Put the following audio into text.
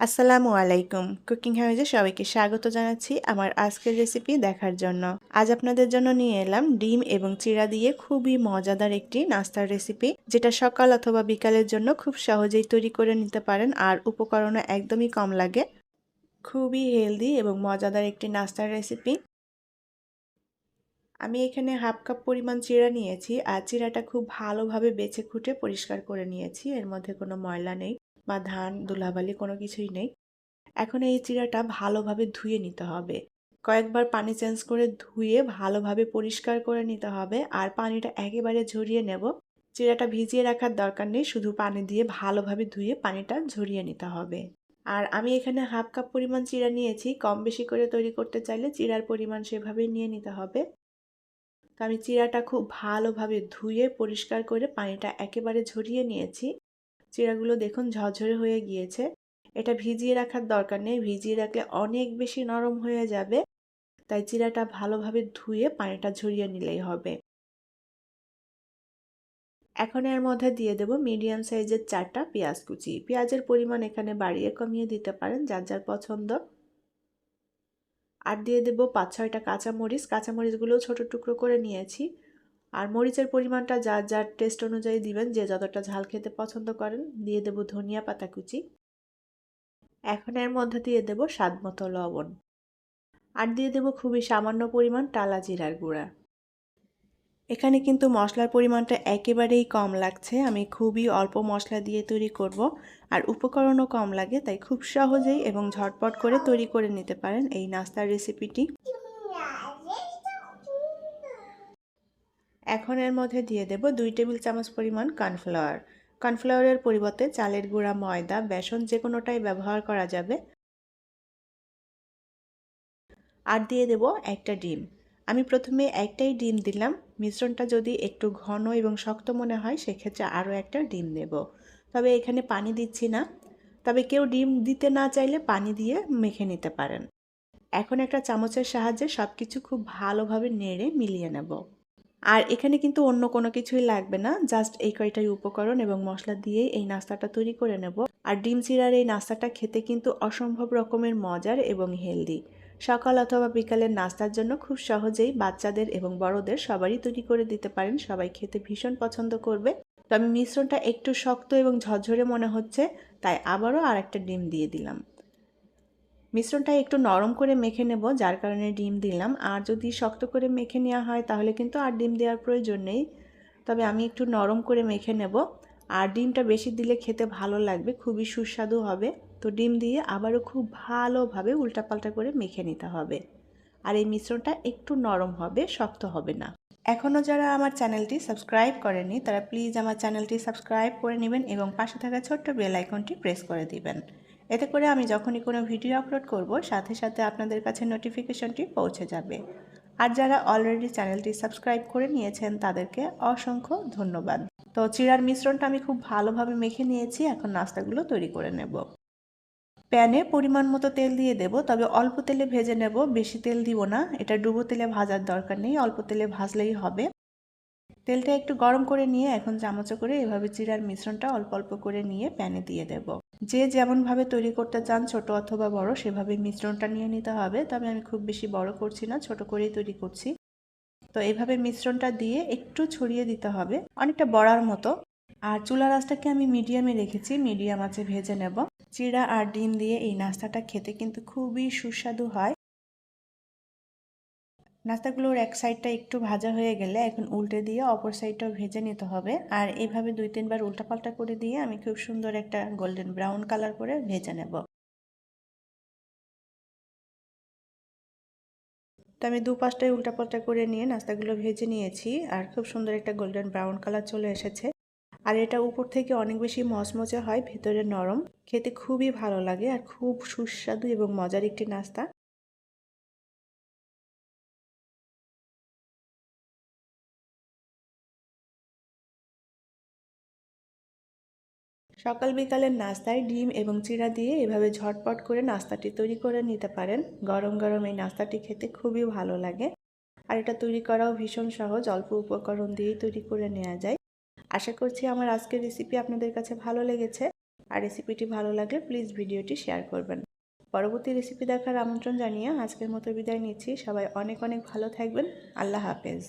আসসালামু আলাইকুম। কুকিং হাউজে সবাইকে স্বাগত জানাচ্ছি আমার আজকের রেসিপি দেখার জন্য। আজ আপনাদের জন্য নিয়ে এলাম ডিম এবং চিড়া দিয়ে খুবই মজাদার একটি নাস্তার রেসিপি, যেটা সকাল অথবা বিকালের জন্য খুব সহজেই তৈরি করে নিতে পারেন আর উপকরণও একদমই কম লাগে। খুবই হেলদি এবং মজাদার একটি নাস্তার রেসিপি। আমি এখানে হাফ কাপ পরিমাণ চিড়া নিয়েছি আর চিড়াটা খুব ভালোভাবে বেছে খুঁটে পরিষ্কার করে নিয়েছি। এর মধ্যে কোনো ময়লা নেই বা ধান ধুলাবালি কোনো কিছুই নেই। এখন এই চিড়াটা ভালোভাবে ধুয়ে নিতে হবে। কয়েকবার পানি চেঞ্জ করে ধুয়ে ভালোভাবে পরিষ্কার করে নিতে হবে আর পানিটা একেবারে ঝরিয়ে নেব। চিড়াটা ভিজিয়ে রাখার দরকার নেই, শুধু পানি দিয়ে ভালোভাবে ধুয়ে পানিটা ঝরিয়ে নিতে হবে। আর আমি এখানে হাফ কাপ পরিমাণ চিড়া নিয়েছি। কম বেশি করে তৈরি করতে চাইলে চিড়ার পরিমাণ সেভাবেই নিয়ে নিতে হবে। তো আমি চিড়াটা খুব ভালোভাবে ধুয়ে পরিষ্কার করে পানিটা একেবারে ঝরিয়ে নিয়েছি। চিড়াগুলো দেখুন ঝরঝরে হয়ে গিয়েছে। এটা ভিজিয়ে রাখার দরকার নেই, ভিজিয়ে রাখলে অনেক বেশি নরম হয়ে যাবে। তাই চিড়াটা ভালোভাবে ধুয়ে পানিটা ঝরিয়ে নিলেই হবে। এখন এর মধ্যে দিয়ে দেব মিডিয়াম সাইজের 4টা পেঁয়াজ কুচি। পেঁয়াজের পরিমাণ এখানে বাড়িয়ে কমিয়ে দিতে পারেন যার যার পছন্দ। আর দিয়ে দেব 5-6টা কাঁচামরিচ। কাঁচামরিচগুলো ছোট টুকরো করে নিয়েছি। আর মরিচের পরিমাণটা যার যার টেস্ট অনুযায়ী দিবেন, যে যতটা ঝাল খেতে পছন্দ করেন। দিয়ে দেব ধনিয়া পাতা কুচি। এখন এর মধ্যে দিয়ে দেব স্বাদমতো লবণ। আর দিয়ে দেব খুবই সামান্য পরিমাণ টালা জিরার গুঁড়া। এখানে কিন্তু মশলার পরিমাণটা একেবারেই কম লাগছে। আমি খুবই অল্প মশলা দিয়ে তৈরি করব আর উপকরণও কম লাগে, তাই খুব সহজেই এবং ঝটপট করে তৈরি করে নিতে পারেন এই নাস্তার রেসিপিটি। এখন এর মধ্যে দিয়ে দেব 2 টেবিল চামচ পরিমাণ কর্নফ্লাওয়ার। কর্নফ্লাওয়ারের পরিবর্তে চালের গুঁড়া, ময়দা, বেসন যে কোনোটাই ব্যবহার করা যাবে। আর দিয়ে দেব একটা ডিম। আমি প্রথমে একটাই ডিম দিলাম। মিশ্রণটা যদি একটু ঘন এবং শক্ত মনে হয় সেক্ষেত্রে আরও একটা ডিম দেব। তবে এখানে পানি দিচ্ছি না। তবে কেউ ডিম দিতে না চাইলে পানি দিয়ে মেখে নিতে পারেন। এখন একটা চামচের সাহায্যে সব কিছু খুব ভালোভাবে নেড়ে মিলিয়ে নেব। আর এখানে কিন্তু অন্য কোনো কিছুই লাগবে না, জাস্ট এই কয়টাই উপকরণ এবং মশলা দিয়েই এই নাস্তাটা তৈরি করে নেব। আর ডিম চিড়ার এই নাস্তাটা খেতে কিন্তু অসম্ভব রকমের মজার এবং হেলদি। সকাল অথবা বিকালের নাস্তার জন্য খুব সহজেই বাচ্চাদের এবং বড়দের সবারই তৈরি করে দিতে পারেন। সবাই খেতে ভীষণ পছন্দ করবে। তো আমি মিশ্রণটা একটু শক্ত এবং ঝরঝরে মনে হচ্ছে, তাই আবারও আরেকটা ডিম দিয়ে দিলাম। মিশ্রণটা একটু নরম করে মেখে নেব, যার কারণে ডিম দিলাম। আর যদি শক্ত করে মেখে নেওয়া হয় তাহলে কিন্তু আর ডিম দেওয়ার প্রয়োজন নেই। তবে আমি একটু নরম করে মেখে নেব। আর ডিমটা বেশি দিলে খেতে ভালো লাগবে, খুবই সুস্বাদু হবে। তো ডিম দিয়ে আবারও খুব ভালোভাবে উল্টাপাল্টা করে মেখে নিতে হবে। আর এই মিশ্রণটা একটু নরম হবে, শক্ত হবে না। এখনও যারা আমার চ্যানেলটি সাবস্ক্রাইব করেনি তারা প্লিজ আমার চ্যানেলটি সাবস্ক্রাইব করে নেবেন এবং পাশে থাকা ছোট্ট বেল আইকনটি প্রেস করে দিবেন। এতে করে আমি যখনই কোনো ভিডিও আপলোড করব সাথে সাথে আপনাদের কাছে নোটিফিকেশনটি পৌঁছে যাবে। আর যারা অলরেডি চ্যানেলটি সাবস্ক্রাইব করে নিয়েছেন তাদেরকে অসংখ্য ধন্যবাদ। তো চিড়ার মিশ্রণটা আমি খুব ভালোভাবে মেখে নিয়েছি। এখন নাস্তাগুলো তৈরি করে নেব। প্যানে পরিমাণ মতো তেল দিয়ে দেব, তবে অল্প তেলে ভেজে নেব, বেশি তেল দিব না। এটা ডুবো তেলে ভাজার দরকার নেই, অল্প তেলে ভাজলেই হবে। তেলটা একটু গরম করে নিয়ে এখন চামচে করে এভাবে চিড়ার মিশ্রণটা অল্প অল্প করে নিয়ে প্যানে দিয়ে দেব। যে যেমনভাবে তৈরি করতে চান, ছোট অথবা বড়, সেভাবে মিশ্রণটা নিয়ে নিতে হবে। তবে আমি খুব বেশি বড় করছি না, ছোট করেই তৈরি করছি। তো এইভাবে মিশ্রণটা দিয়ে একটু ছড়িয়ে দিতে হবে, অনেকটা বড়ার মতো। আর চুলার আঁচটাকে আমি মিডিয়ামে রেখেছি, মিডিয়াম আঁচে ভেজে নেব। চিড়া আর ডিম দিয়ে এই নাস্তাটা খেতে কিন্তু খুবই সুস্বাদু হয়। নাস্তাগুলোর এক সাইডটা একটু ভাজা হয়ে গেলে এখন উল্টে দিয়ে অপর সাইডটাও ভেজে নিতে হবে। আর এইভাবে 2-3 বার উল্টাপাল্টা করে দিয়ে আমি খুব সুন্দর একটা গোল্ডেন ব্রাউন কালার করে ভেজে নেব। তো আমি দুপাশটাই উল্টাপাল্টা করে নিয়ে নাস্তাগুলো ভেজে নিয়েছি আর খুব সুন্দর একটা গোল্ডেন ব্রাউন কালার চলে এসেছে। আর এটা উপর থেকে অনেক বেশি মচমচে হয়, ভেতরে নরম, খেতে খুবই ভালো লাগে আর খুব সুস্বাদু এবং মজার একটি নাস্তা। সকাল বিকালের নাস্তায় ডিম এবং চিড়া দিয়ে এভাবে ঝটপট করে নাস্তাটি তৈরি করে নিতে পারেন। গরম গরম এই নাস্তাটি খেতে খুবই ভালো লাগে। আর এটা তৈরি করাও ভীষণ সহজ, অল্প উপকরণ দিয়েই তৈরি করে নেওয়া যায়। আশা করছি আমার আজকের রেসিপি আপনাদের কাছে ভালো লেগেছে। আর রেসিপিটি ভালো লাগলে প্লিজ ভিডিওটি শেয়ার করবেন। পরবর্তী রেসিপি দেখার আমন্ত্রণ জানিয়ে আজকের মতো বিদায় নিচ্ছি। সবাই অনেক অনেক ভালো থাকবেন। আল্লাহ হাফেজ।